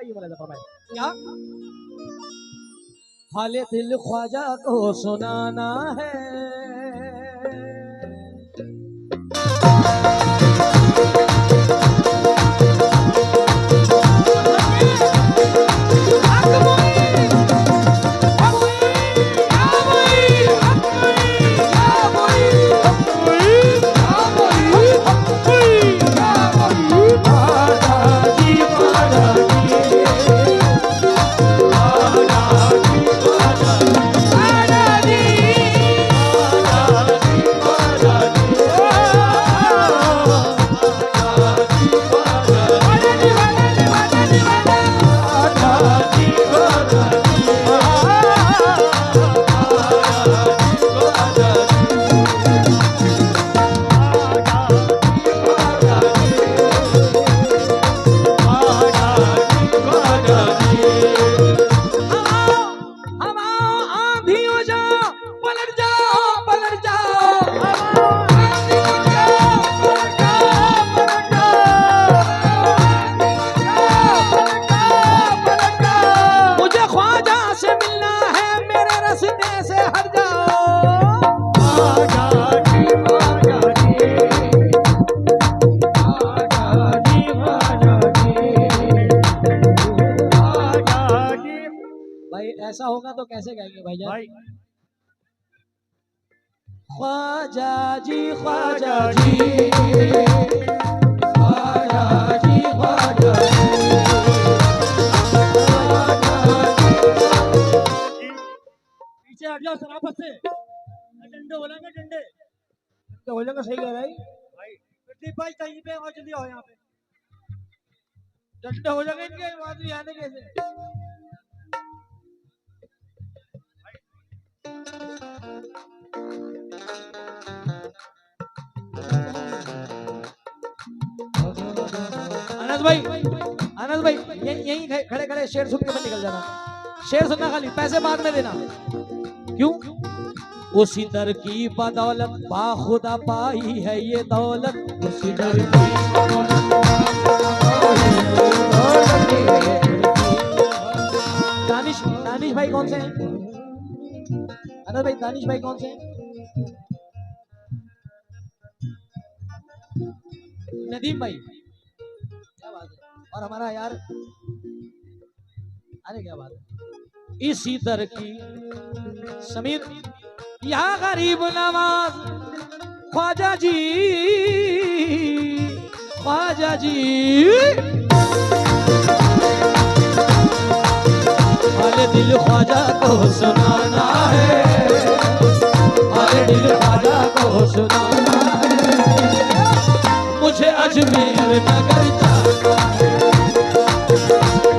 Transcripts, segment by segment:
आइए मौलाना फरमाए क्या हाले दिल ख्वाजा को सुनाना है। ऐसा होगा तो कैसे गाएंगे भाईजान? भाई ख्वाजा जी ख्वाजा जी ख्वाजा जी ख्वाजा पीछे हट जाओ सराफत से। डंडे बोलेंगे डंडे तो हो जाएगा। सही कह रहा है भाई। प्रदीप भाई कहीं पे और जल्दी आओ यहाँ पे। डंडे हो जाएंगे इनके आदमी आने कैसे। अनस भाई यहीं खड़े खड़े शेर सुन के मत निकल जाना। शेर सुनना खाली, पैसे बाद में देना। क्यों? उसी दर की बदौलत बाखुदा पाई है ये दौलत। उसी दर की दानिश भाई कौन से हैं? अनस भाई दानिश भाई कौन से हैं? नदीम भाई क्या बात है। और हमारा यार अरे क्या बात है। इसी दर की समीर या गरीब नवाज ख्वाजा जी ख्वाजा जी हाले दिल ख्वाजा को सुनाना है। हाले दिल ख्वाजा को सुनाना है। मुझे अजमेर नगर जाना है।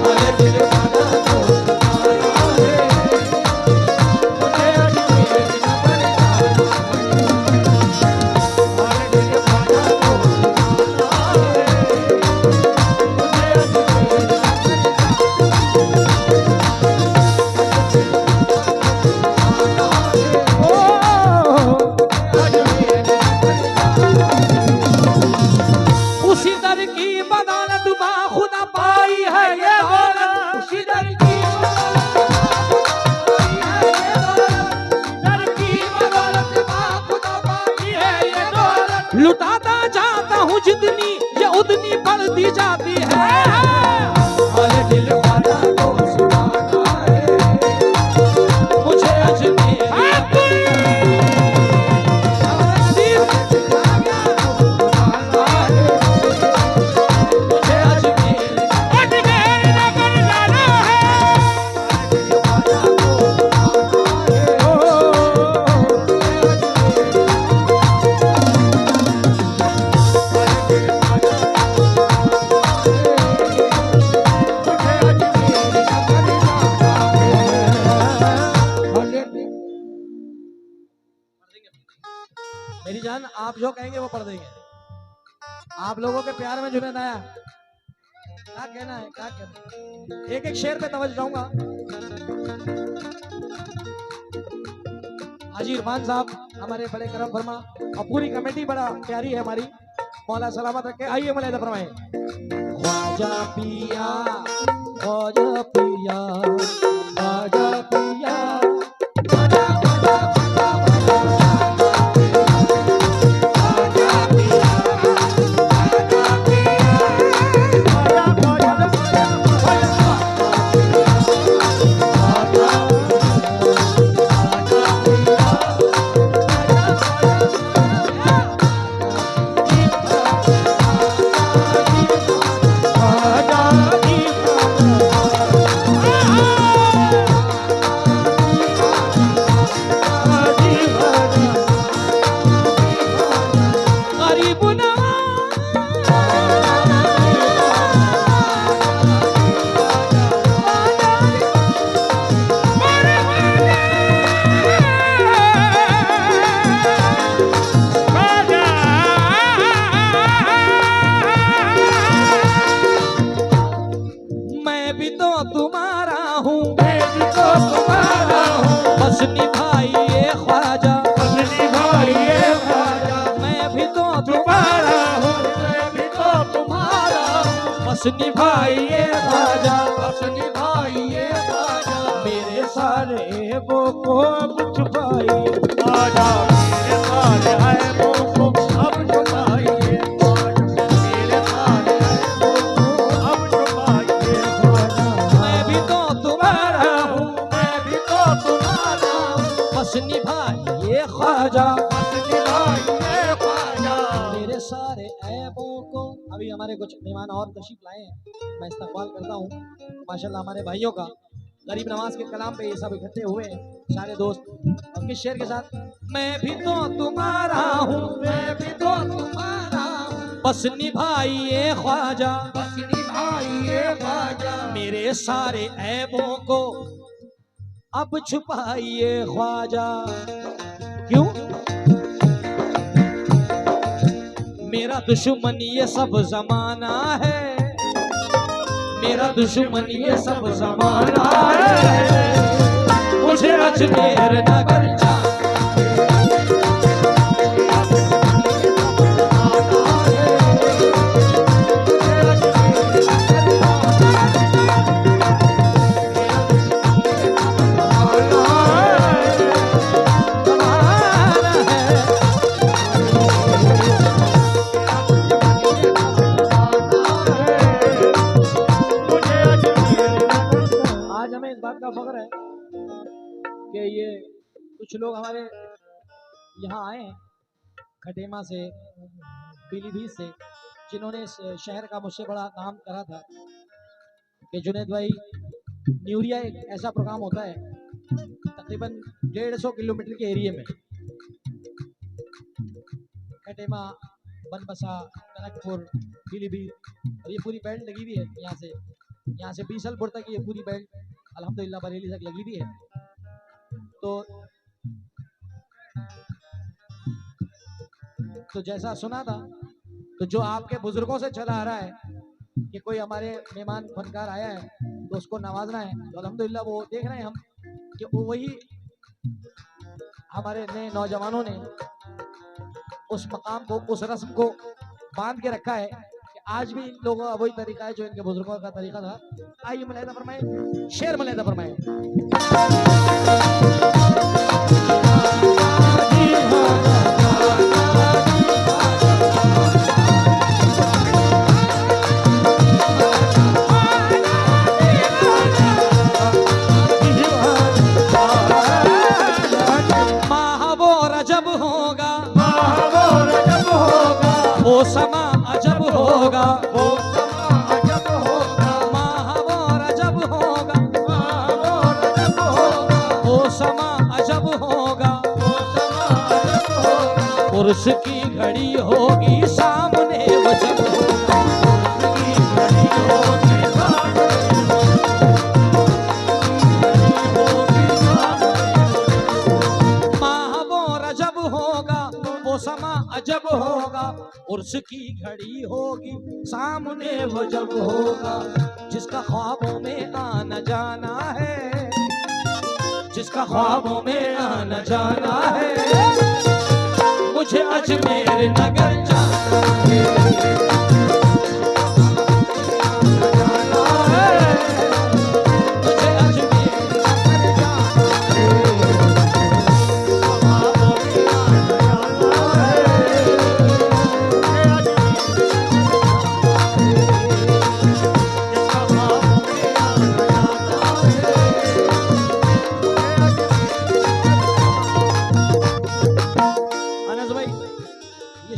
हाले दिल ख्वाजा को सुनाना है। मुझे अजमेर नगर जाना है। हाले दिल ख्वाजा को सुनाना है। मुझे अजमेर नगर उसी दर की बदौलत बाखुदा पाई है ये दौलत। उसी दर की बदौलत बाखुदा पाई है ये दौलत। लुटाता जाता हूँ जितनी ये उतनी बढ़ती जाती है। हाले दिल ख्वाजा को सुनाना है। मुझे अजमेर मेरी जान आप जो कहेंगे वो पढ़ देंगे। आप लोगों के प्यार में जुनैद आया। क्या कहना है क्या कहना है? एक एक शेर पे तवज्जो दूंगा। हाजी इरफान साहब हमारे बड़े करम फरमा और पूरी कमेटी बड़ा प्यारी है हमारी। मौला सलामत रखे। आइए मौला फरमाए। ख्वाजा पिया भी तो तुम्हारा हूँ, मैं भी तो तुम्हारा हूँ, बस निभाइए ख्वाजा, बस निभाइए ख्वाजा। मैं भी तो तुम्हारा हूँ, मैं भी तो तुम्हारा हूँ, बस निभाइए ख्वाजा, बस निभाइए ख्वाजा। मेरे सारे ऐबों को अब छुपाइए ख्वाजा, मेरे सारे ऐबों को अब छुपाइए ख्वाजा, मेरे सारे ऐबों को अब छुपाइए ख्वाजा। मैं भी तो तुम्हारा हूँ, मैं भी तो तुम्हारा हूँ, बस निभाइए ख्वाजा, बस निभाइए ख्वाजा। मेरे सारे ऐबों को। अभी हमारे कुछ मेहमान और तशरीफ लाए हैं, मैं इस्तकबाल करता हूँ माशाल्लाह हमारे भाइयों का। गरीब नवाज के कलाम पे ये सब इकट्ठे हुए हैं सारे दोस्त, और किस शेर के साथ, मैं भी तो तुम्हारा हूँ, मैं भी तो तुम्हारा हूँ, बस निभाइए ख्वाजा, बस निभाइए ख्वाजा। मेरे सारे ऐबों को अब छुपाइए ख्वाजा। क्यों? मेरा दुश्मन ये सब जमाना है, मेरा दुश्मन ये सब जमाना है, मुझे अजमेर नगर का फख्र है कि ये कुछ लोग हमारे यहाँ आए हैं खटेमा से, पीलीभीत से, जिन्होंने इस शहर का मुझसे बड़ा काम करा था कि जुनेद भाई न्यूरिया एक ऐसा प्रोग्राम होता है तकरीबन 150 किलोमीटर के एरिया में, खटेमा, बनबसा, टनकपुर, पीलीभीत, और ये पूरी बेल्ट लगी हुई है यहाँ से बीसलपुर तक ये पूरी बेल्ट अल्हम्दुलिल्लाह बरेली तक लगी हुई है। तो जैसा सुना था, तो जो आपके बुजुर्गों से चला आ रहा है कि कोई हमारे मेहमान फनकार आया है तो उसको नवाजना है, तो अल्हम्दुलिल्लाह वो देख रहे हैं हम कि वो वही हमारे नए नौजवानों ने उस मकाम को, उस रस्म को बांध के रखा है कि आज भी इन लोगों का वही तरीका है जो इनके बुजुर्गों का तरीका था। आइए मुलाहिदा फरमाएं, शेर मुलाहिदा फरमाएं। वो समा अजब होगा, वो समा अजब होगा, माह वो रजब होगा, वो रजब होगा, वो समा अजब होगा, वो समा अजब होगा। उर्स की घड़ी होगी सामने वजब होगा, की घड़ी होगी सामने, माह वो रजब होगा, वो समा अजब होगा, उर्स की घड़ी होगी सामने वो जब होगा। जिसका ख्वाबों में आना जाना है, जिसका ख्वाबों में आना जाना है, मुझे अजमेर नगर जाना है।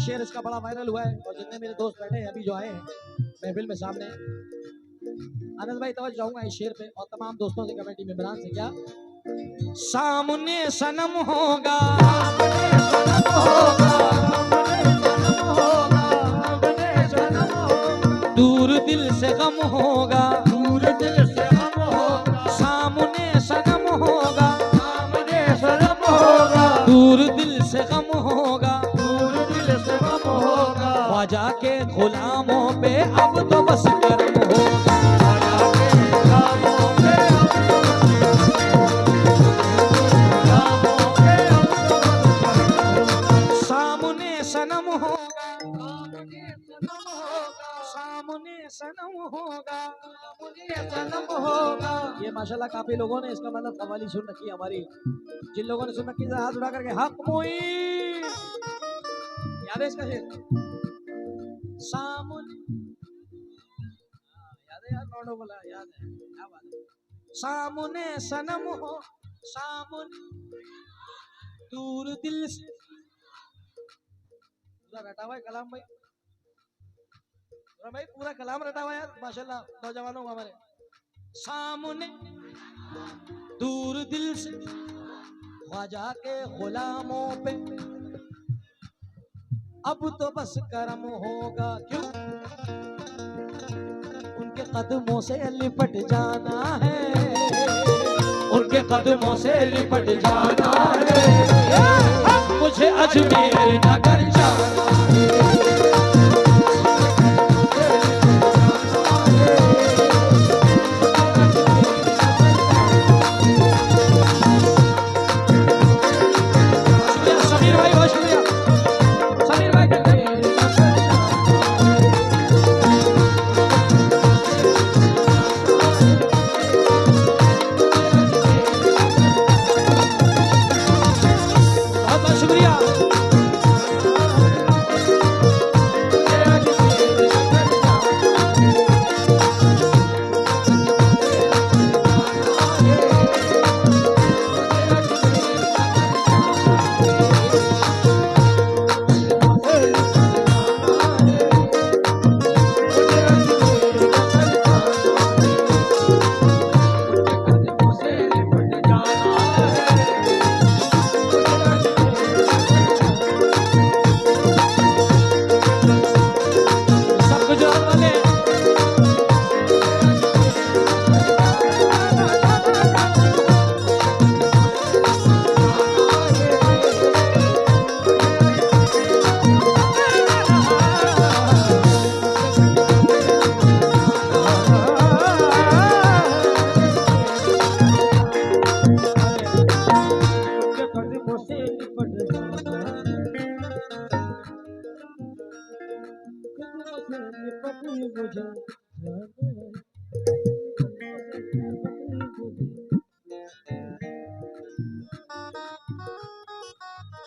शेर इसका बड़ा वायरल हुआ है और जितने मेरे दोस्त बैठे हैं अभी जो आए हैं महफिल में सामने, अनस भाई तवज्जो चाहूंगा इस शेर पे और तमाम दोस्तों से, कमेटी मेंबरान से, क्या सामने सनम होगा, दूर दिल से गम होगा, दूर दिल से गम होगा, सामने सनम होगा, सामने सनम होगा, दूर दिल से गम होगा, ख्वाजा के गुलामों पे अब तो बस कर्म होगा, ख्वाजा के होगा, मुझे सनम होगा। ये माशाल्लाह काफी लोगों ने इसका मतलब कव्वाली सुन रखी है हमारी। जिन लोगों ने सुन रखी है हाथ उठा करके हक मोई। याद है इसका शेर? सामुन, याद है यार, नोटो बोला याद है, क्या बात है। सामुने सनम हो, सामुन दूर दिल से। पूरा रटा हुआ है कलाम भाई, भाई पूरा कलाम रटा हुआ है यार माशाल्लाह नौजवानों का हमारे। सामने दूर दिल से ख्वाजा के गुलामों पे अब तो बस करम होगा, क्यों उनके कदमों से लिपट जाना है, उनके कदमों से लिपट जाना है, मुझे अजमेर नगर जाना है।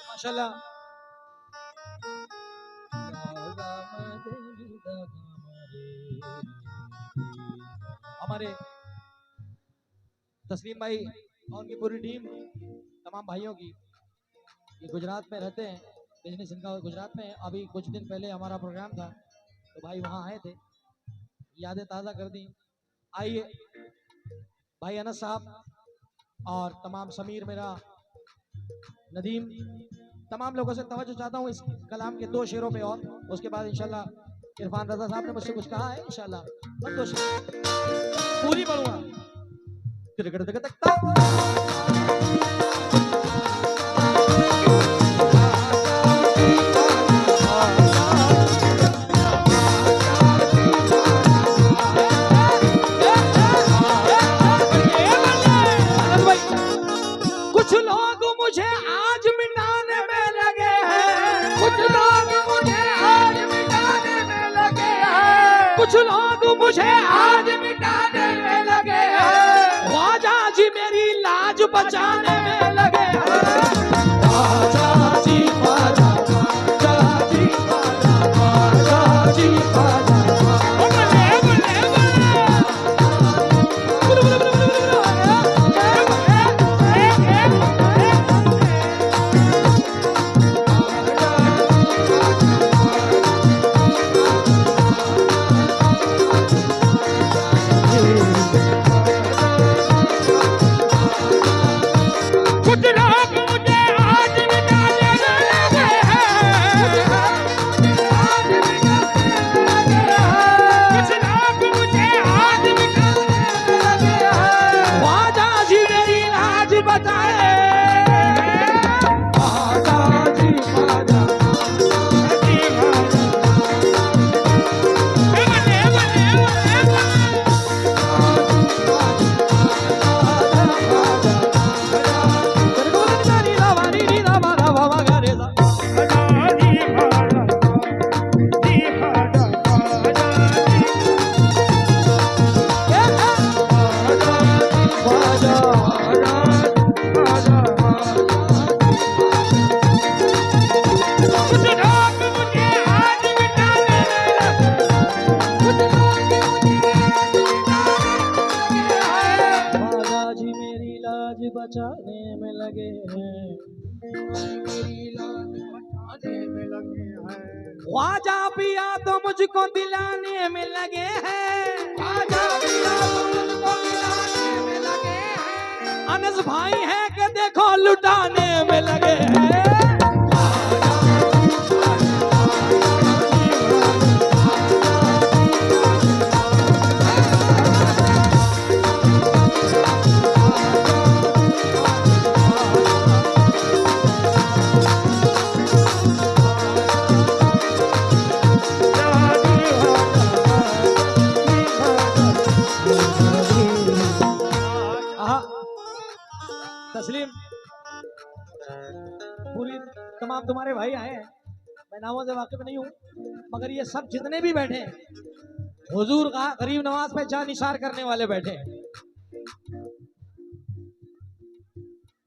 माशाल्लाह हमारे तस्लीम भाई और उनकी पूरी टीम, तमाम भाइयों की, ये गुजरात में रहते हैं, बिजनेस इनका गुजरात में है। अभी कुछ दिन पहले हमारा प्रोग्राम था तो भाई वहाँ आए थे, यादें ताज़ा कर दी। आइए भाई अनस साहब और तमाम समीर मेरा, नदीम, तमाम लोगों से तवज्जो चाहता हूँ इस कलाम के 2 शेरों पे और उसके बाद इंशाल्लाह इरफान रजा साहब ने मुझसे कुछ कहा है, इंशाल्लाह मैं 2 शेर पूरी पढ़ूंगा। कुछ लोग मुझे आज मिटाने में लगे हैं, कुछ लोग मुझे आज मिटाने में लगे हैं, कुछ लोग मुझे आज मिटाने में लगे हैं, ख्वाजा जी मेरी लाज बचाने में लगे हैं। ख्वाजा जी ख्वाजा, ख्वाजा जी ख्वाजा, ख्वाजा जी ख्वाजा। बचाने में लगे हैं, मेरी लाज बचाने में लगे हैं, ख्वाजा पिया तो मुझको दिलाने में लगे हैं, ख्वाजा पिया तो मुझको दिलाने में लगे हैं, अनस भाई है कि देखो लुटाने में लगे हैं। तस्लीम पूरी तमाम तुम्हारे भाई आए हैं, मैं नामों से वाकिफ नहीं हूँ, मगर ये सब जितने भी बैठे हैं हुजूर का गरीब नवाज पे जान निसार करने वाले बैठे हैं।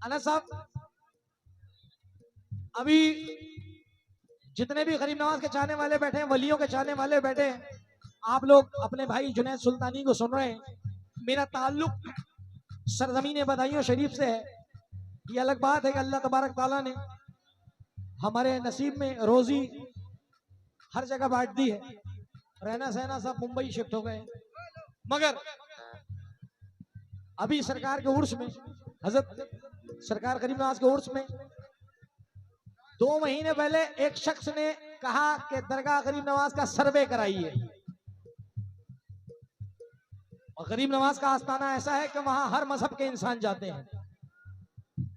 अनस साहब, अभी जितने भी गरीब नवाज के चाहने वाले बैठे हैं, वलियों के चाहने वाले बैठे हैं, आप लोग अपने भाई जुनैद सुल्तानी को सुन रहे हैं। मेरा ताल्लुक सरजमीन बदायूं शरीफ से है। ये अलग बात है कि अल्लाह तबारक ताला ने हमारे नसीब में रोजी हर जगह बांट दी है, रहना सहना सब मुंबई शिफ्ट हो गए, मगर अभी सरकार के उर्स में, हजरत सरकार गरीब नवाज के उर्स में 2 महीने पहले एक शख्स ने कहा कि दरगाह गरीब नवाज का सर्वे कराइए, और गरीब नवाज का आस्थाना ऐसा है कि वहां हर मजहब के इंसान जाते हैं।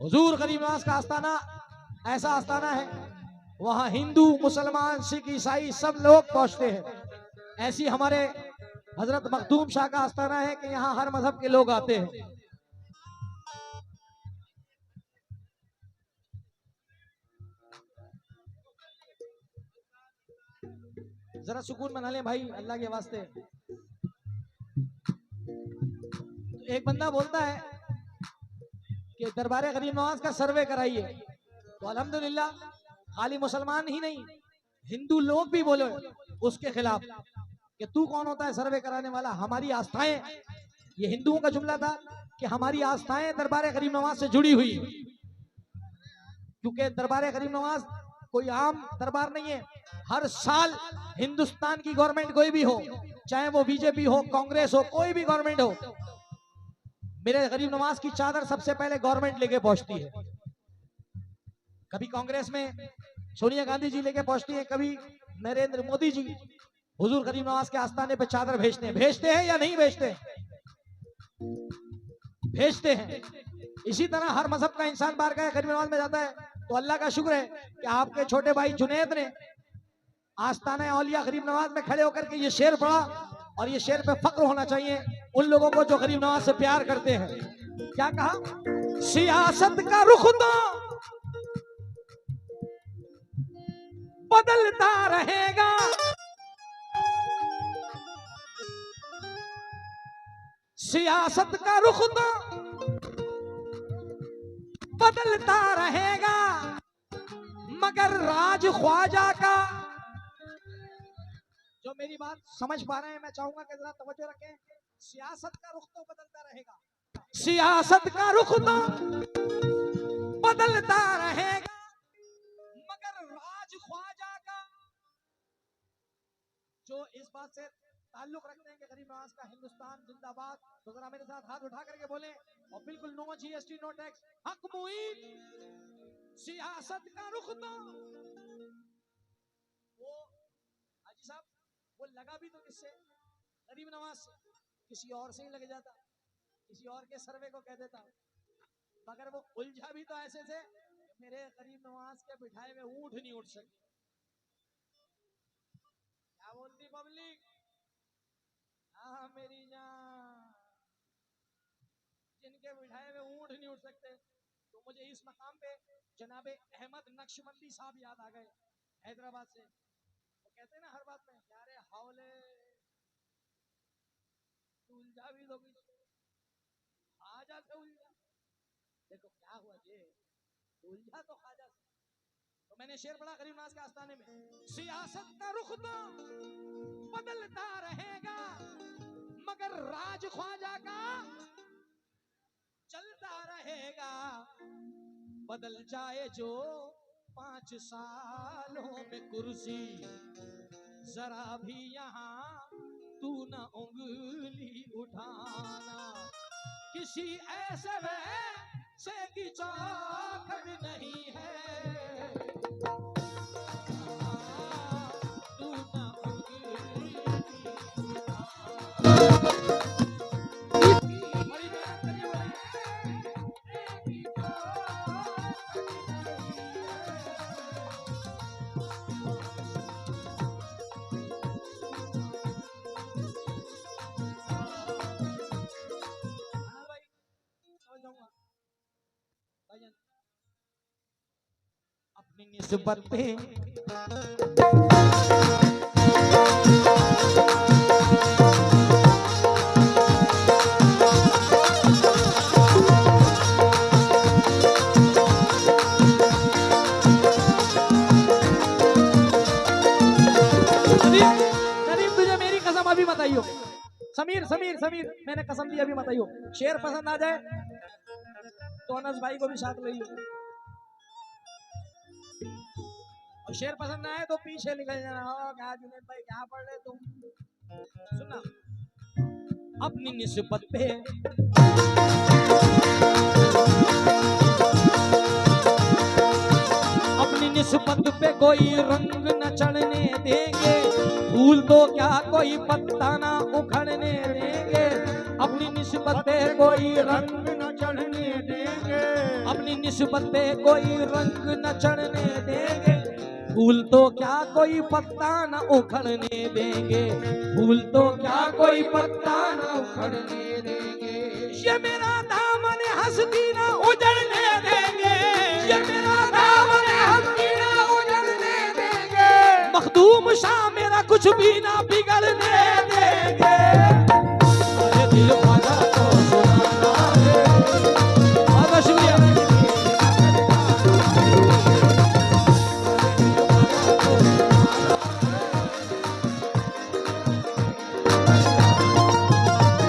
हुजूर गरीब नवाज का आस्थाना ऐसा आस्थाना है, वहां हिंदू, मुसलमान, सिख, ईसाई सब लोग पहुंचते हैं। ऐसी हमारे हजरत मखदूम शाह का आस्थाना है कि यहाँ हर मजहब के लोग आते हैं। जरा सुकून मना लें भाई, अल्लाह के वास्ते। एक बंदा बोलता है कि दरबार गरीब नवाज का सर्वे कराइए, तो अल्हम्दुलिल्लाह खाली मुसलमान ही नहीं, हिंदू लोग भी बोले उसके खिलाफ कि तू कौन होता है सर्वे कराने वाला, हमारी आस्थाएं, ये हिंदुओं का जुमला था कि हमारी आस्थाएं दरबार गरीब नवाज से जुड़ी हुई, क्योंकि दरबार गरीब नवाज कोई आम दरबार नहीं है। हर साल हिंदुस्तान की गवर्नमेंट कोई भी हो, चाहे वो बीजेपी हो, कांग्रेस हो, कोई भी गवर्नमेंट हो, मेरे गरीब नवाज की चादर सबसे पहले गवर्नमेंट लेके पहुंचती है। कभी कांग्रेस में सोनिया गांधी जी लेके पहुंचती है, कभी नरेंद्र मोदी जी हुजूर गरीब नवाज के आस्थाने पे चादर भेजते हैं या नहीं भेजते? भेजते हैं। इसी तरह हर मजहब का इंसान बाहर गया गरीब नवाज में जाता है, तो अल्लाह का शुक्र है कि आपके छोटे भाई जुनैद ने आस्थाने औलिया गरीब नवाज में खड़े होकर के ये शेर पढ़ा, और ये शेर पे फक्र होना चाहिए उन लोगों को जो गरीब नवाज से प्यार करते हैं। क्या कहा? सियासत का रुख तो बदलता रहेगा, सियासत का रुख तो बदलता रहेगा, मगर राज ख्वाजा का, जो मेरी बात समझ पा रहे हैं मैं चाहूंगा कि जरा तवज्जो रखें। सियासत का रुख तो बदलता रहेगा, सियासत का रुख तो बदलता रहेगा, मगर राज ख्वाजा का, जो इस बात से ताल्लुक रखते हैं कि गरीब नवाज का हिंदुस्तान जिंदाबाद, तो जरा मेरे साथ हाथ उठा करके बोले, और बिल्कुल नो जीएसटी नो टैक्स, हक मुईद। सियासत का रुख तो वो हाजी साहब, वो लगा भी तो किससे? गरीब नवाज से, किसी और से ही लग जाता, किसी और के सर्वे को कह देता, मगर वो उलझा भी तो ऐसे से मेरे गरीब नवाज के बिठाए में ऊंट नहीं उठ सकते। क्या बोलती पब्लिक? हाँ मेरी जान, जिनके बिठाए में ऊंट नहीं उठ सकते। तो मुझे इस मकाम पे जनाबे अहमद नक्शबंदी साहब याद आ गए हैदराबाद से। वो कहते हैं ना हर बात में, यार हौले उलझा भी तो खाजा से उलझा, देखो क्या हुआ ये, उलझा तो खाजा से। तो मैंने शेर पढ़ा गरीब नवाज के आस्थाने में, सियासत का रुख तो बदलता रहेगा, मगर राज ख्वाजा का चलता रहेगा। लगेगा बदल जाए जो 5 सालों में कुर्सी, जरा भी यहाँ तू न उंगली उठाना, किसी ऐसे वैसे की चौखट नहीं है, तू न उंगली उठाना। बड़ी मेहनत करनी अपनी निस्बत पे नदीम, तुझे मेरी कसम अभी मत आइयो। समीर समीर समीर, मैंने कसम दी अभी मत आइयो। शेर पसंद आ जाए तो अनस भाई को भी साथ ले लियो, और शेर पसंद ना आए तो पीछे निकल जाना। हो क्या जुनैद भाई, क्या पढ़ रहे तुम? सुनना, अपनी निस्बत पे अपनी निस्बत पे कोई रंग न चढ़ने देंगे, फूल तो क्या कोई पत्ता ना उखड़ने देंगे। अपनी निस्बत पे कोई रंग न चढ़ने देंगे, अपनी निस्बत पे कोई रंग न चढ़ने देंगे, फूल तो क्या कोई पत्ता न उखड़ने देंगे, फूल तो क्या कोई पत्ता न उखड़ने देंगे। ये मेरा दामन हस्ती ना उजड़ने देंगे, ये मेरा दामन हस्ती ना उजड़ने देंगे, मखदूम शाह मेरा कुछ भी ना बिगड़ने देंगे। अरे दिल वाला तो सुनाना है। बहुत शुक्रिया।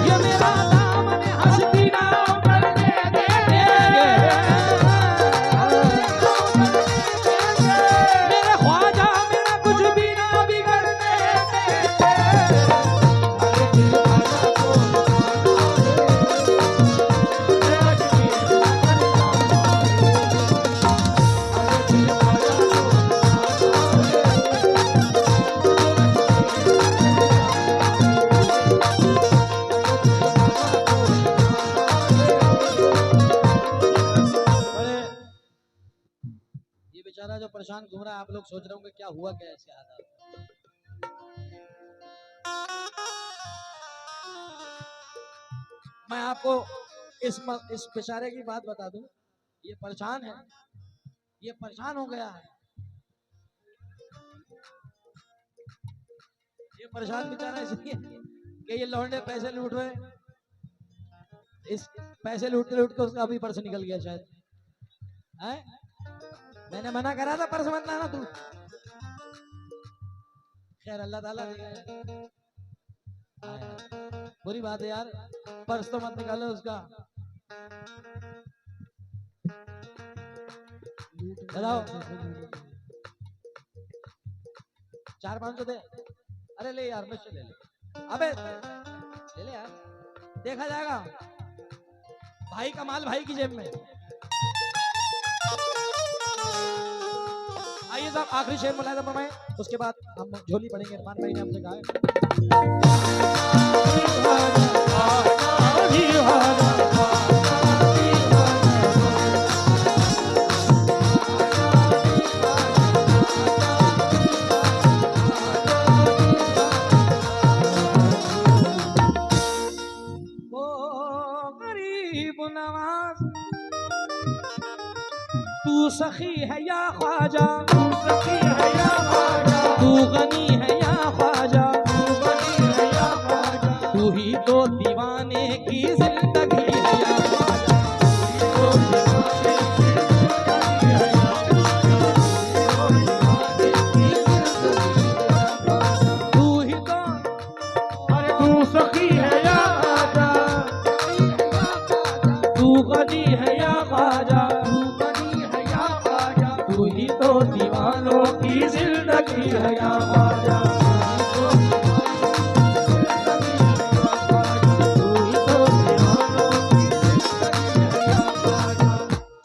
ये मेरा दामन हस्ती ना उजड़ने देंगे, मेरे ख्वाजा मेरा कुछ भी ना बिगड़ने देंगे। अरे दिल वाला तो ये बेचारा जो परेशान घूम रहा है, आप लोग सोच रहे होंगे क्या हुआ, क्या ऐसे हालात। मैं आपको इस बेचारे की बात बता दूं, ये परेशान है, ये परेशान हो गया है। ये परेशान बेचारा इसलिए कि ये लौंडे पैसे लूट रहे, इस पैसे लूटते लूटते उसका अभी पर्स निकल गया शायद है। मैंने मना करा था पर्स मत लाना तू, खैर अल्लाह ताला बुरी बात है यार, पर्स तो मत निकालो उसका। बताओ 400-500 दे। अरे ले यार, मुझसे ले ले, अबे ले ले यार, देखा जाएगा। भाई का माल भाई की जेब में। आइए साहब, आखिरी शेर मुलायदा फरमाएं, उसके बाद हम झोली पढ़ेंगे। इरफान भाई ने हमसे कहा है। तू सखी है या ख्वाजा, सखी है या ख्वाजा, तू गनी है या ख्वाजा, तू गनी है या ख्वाजा, तू ही तो दीवाने की जिंदगी है या ख्वाजा, तू ही तो दीवाने की जिंदगी है या ख्वाजा, तू ही तो, अरे तू सखी है या ख्वाजा, तू गनी है या ख्वाजा, तू बनी है या ख्वाजा, तू ही तो दीवानों की जिंदगी है या ख्वाजा, तू ही तो दीवानों की जिंदगी है या ख्वाजा।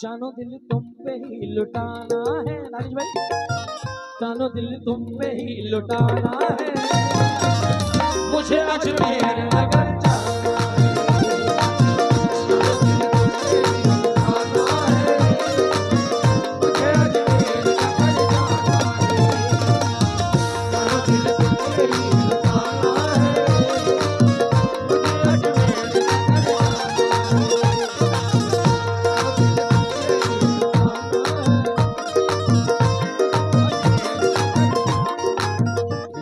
जानो दिल तुम पे ही लुटाना है नारिश भाई, जानो दिल तुम पे ही लुटाना है, मुझे अजमेर नगर जाना है, मुझे अजमेर नगर जाना है, जानो दिल तुझे ही लुटाना है, मुझे अजमेर नगर जाना है,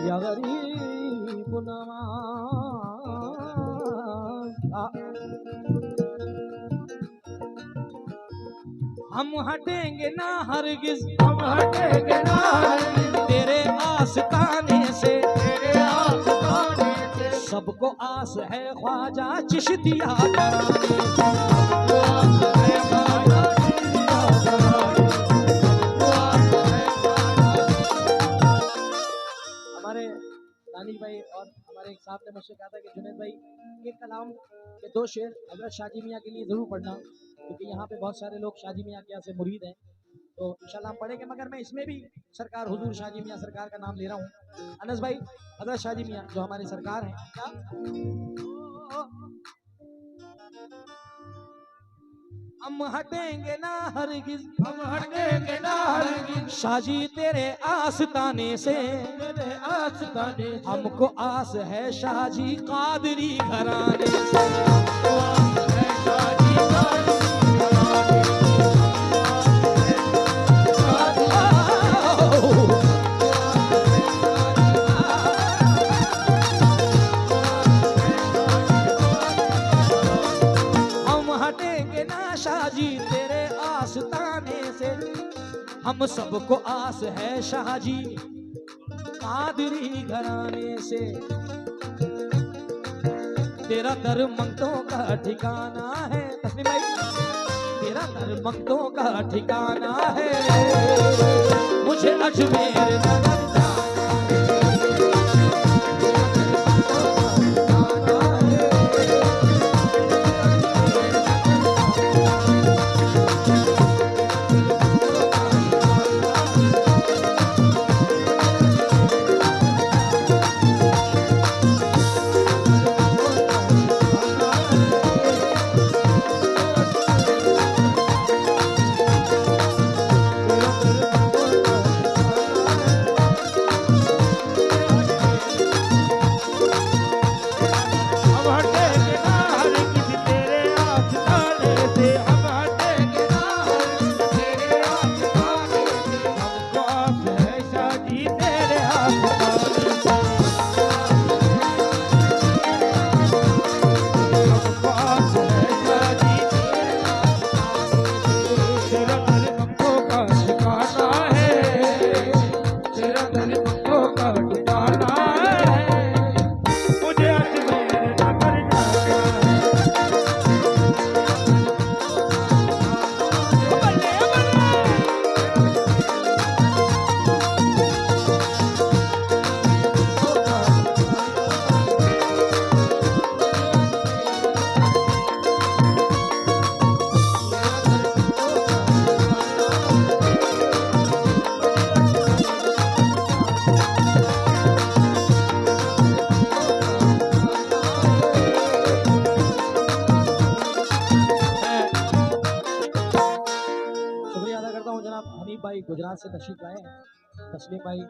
या गरीब नवाज। हम हटेंगे ना हरगिज, हम हटेंगे ना हरगिज़ तेरे आस्ताने से, तेरे आस्ताने से, सबको आस है ख्वाजा चिश्तिया कराने से। आस है ख्वाजा चिश्तिया कराने से, आस है ख्वाजा। हमारे दानिश भाई और हमारे एक साहब ने मुझसे कहा था कि जुनैद भाई एक कलाम के 2 शेर हजरत शाजी मियाँ के लिए जरूर पढ़ना, क्योंकि यहाँ पे बहुत सारे लोग शाजी मियाँ के यहाँ से मुरीद हैं, तो इंशाल्लाह हम पढ़ेंगे। मगर मैं इसमें भी सरकार हुजूर शाजी मियाँ सरकार का नाम ले रहा हूँ। अनस भाई हजरत शाजी मियाँ जो हमारे सरकार हैं, क्या हम हटेंगे ना हरगिज, हम हटेंगे ना हरगिज़ शाजी तेरे आस्ताने से, तेरे आस्ताने से, हमको आस है शाजी कादरी घराने से। आस है शादी कादरी घराने से, आस है हम हटेंगे ना शाजी तेरे आस्ताने से, हम सबको आस है शाहजी कादरी घराने से। तेरा दर मंगतों का ठिकाना है तस्लीम भाई, तेरा दर मंगतों का ठिकाना है, मुझे अजमेर नगर जाना है, हम हटेंगे ना हरगिज़ तेरे आस्ताने से, हम हटेंगे ना हरगिज़ तेरे आस्ताने से, हमको आस है शादी तेरे आस्ताने से, हमको आस है शादी तेरे आस्ताने से। तेरा दर मंगतों का ठिकाना है, तेरा दर मंगतों का ठिकाना है, मुझे अजमेर नगर जाना है। बल्ले शुक्रिया अदा करता हूँ जनाब हनीफ भाई गुजरात से तशरीफ लाए हैं, तस्लीम भाई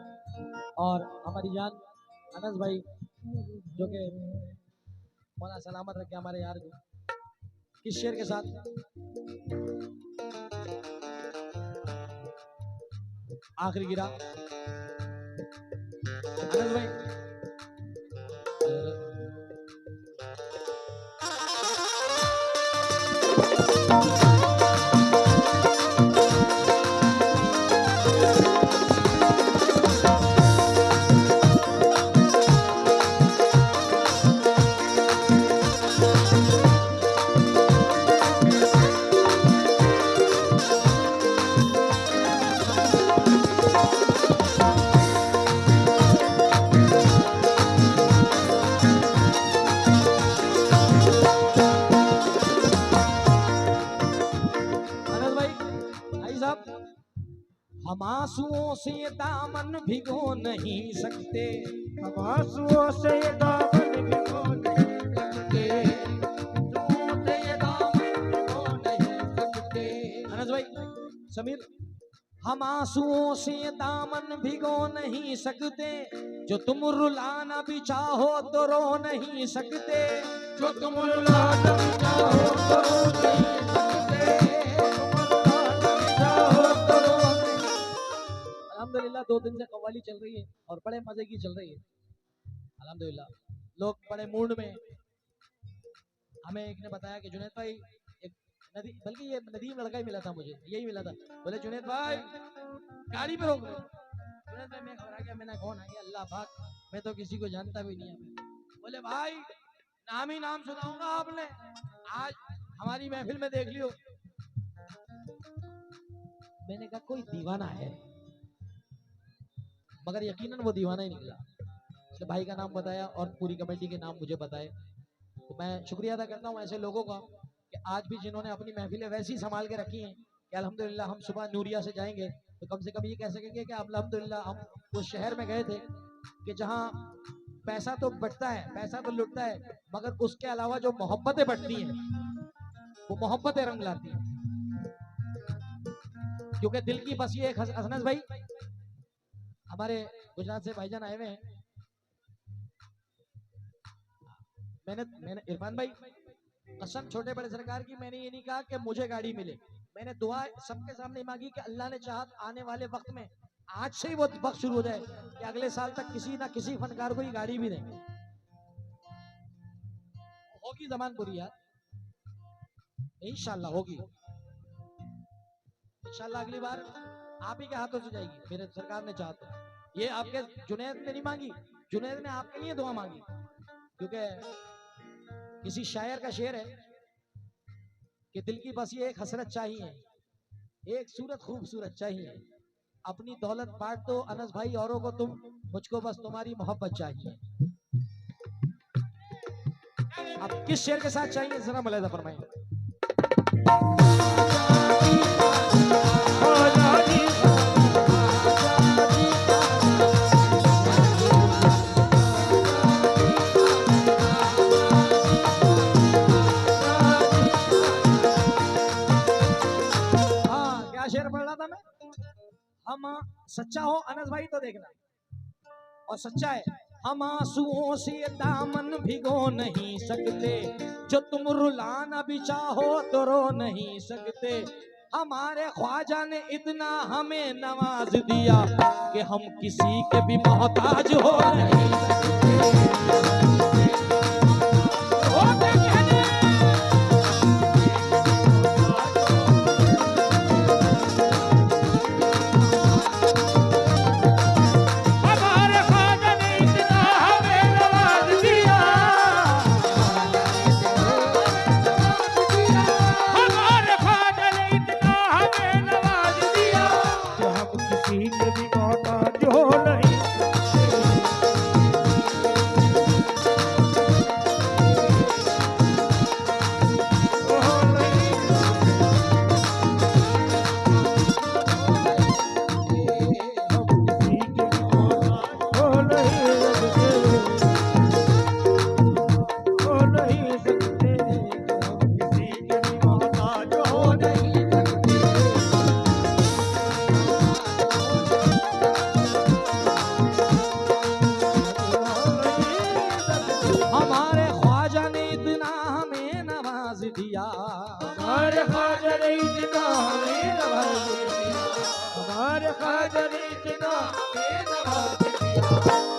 और हमारी जान अनस भाई जो कि मौला सलामत रखे हमारे यार को। किस शेर के साथ आखिरी गिरा अनस भाई, हम आंसुओं से दामन भिगो नहीं सकते, हम आंसुओं से दामन भिगो नहीं सकते, आंसुओं से दामन भिगो नहीं सकते। अनस भाई, समीर, हम आंसुओं से दामन भिगो नहीं सकते, जो तुम रुलाना भी चाहो तो रो नहीं सकते, जो तुम रुलाना भी चाहो तो रो नहीं सकते, अल्हम्दुलिल्लाह 2 दिन से कव्वाली चल रही है और बड़े मजे की चल रही है। अल्हम्दुलिल्लाह लोग बड़े मूड में। हमें एक ने बताया कि जुनैद भाई, एक नदी, बल्कि ये नदीम लड़का ही मिला था मुझे, यही मिला था, बोले जुनैद भाई गाड़ी पे रोक दो। जुनैद भाई मैं घबरा गया, मैंने कौन आ गया, अल्लाह पाक, मैं तो किसी को जानता भी नहीं है। बोले भाई नाम ही नाम सुना होगा आपने, आज हमारी महफिल में देख लियो। मैंने कहा कोई दीवाना है, मगर यकीनन वो दीवाना ही निकला। उसने भाई का नाम बताया और पूरी कमेटी के नाम मुझे बताए, तो मैं शुक्रिया अदा करता हूँ ऐसे लोगों का कि आज भी जिन्होंने अपनी महफिलें वैसी संभाल के रखी हैं कि अल्हम्दुलिल्लाह हम सुबह नूरिया से जाएंगे तो कम से कम ये कह सकेंगे कि अल्हम्दुलिल्लाह हम उस शहर में गए थे कि जहाँ पैसा तो बटता है, पैसा तो लुटता है, मगर उसके अलावा जो मोहब्बतें बटती हैं वो मोहब्बतें रंग लाती हैं। क्योंकि दिल की बस ये एक हसनत भाई, हमारे गुजरात से भाईजान आए हुए हैं, मैंने इरफान भाई कसम छोटे बड़े सरकार की, मैंने ये नहीं कहा कि मुझे गाड़ी मिले, मैंने दुआ सबके सामने मांगी कि अल्लाह ने चाहा आने वाले वक्त में आज से ही वो वक्त शुरू हो जाए कि अगले साल तक किसी ना किसी फनकार को ये गाड़ी भी देंगे। होगी जमान पूरी यार, इंशाल्लाह होगी, इंशाल्लाह अगली बार आप ही के हाथों से जाएगी, मेरे सरकार ने चाहा तो। ये आपके जुनैद ने नहीं मांगी, जुनैद ने आपके लिए दुआ मांगी, क्योंकि किसी शायर का शेर है कि दिल की बस ये एक हसरत चाहिए, एक सूरत खूबसूरत चाहिए, अपनी दौलत बांट दो अनस भाई औरों को तुम, मुझको बस तुम्हारी मोहब्बत चाहिए। अब किस शेर के साथ चाहिए जरा मुलाहिजा फरमाएं। हम सच्चा हो अनस भाई तो देखना, और सच्चा है, हम आंसुओं से दामन भिगो नहीं सकते, जो तुम रुलाना भी चाहो तो रो नहीं सकते, हमारे ख्वाजा ने इतना हमें नवाज दिया कि हम किसी के भी मोहताज हो नहीं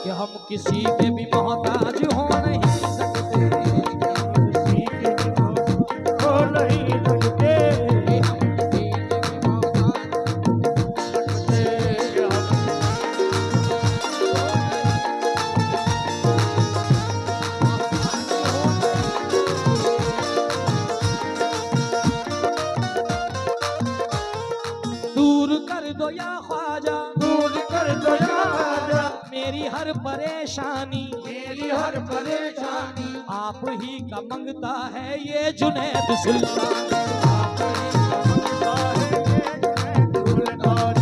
कि हम किसी के भी मोहताज हो नहीं सकते, किसी के भी हो नहीं सकते, दूर कर दो या ख्वाजा, दूर कर दो या ख्वाजा मेरी हर परेशानी, मेरी हर परेशानी, आप ही का मंगता है ये जुनैद सुल्तान, आप ही का मंगता है ये जुनैद सुल्तान।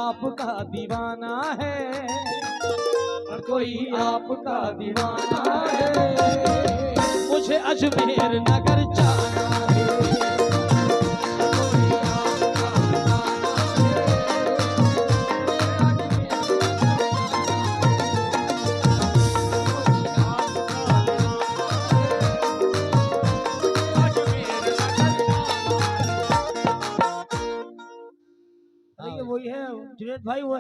आपका दीवाना है, और कोई आपका दीवाना है। मुझे अजमेर नगर जाना है, वही है जुनेद भाई, वो है।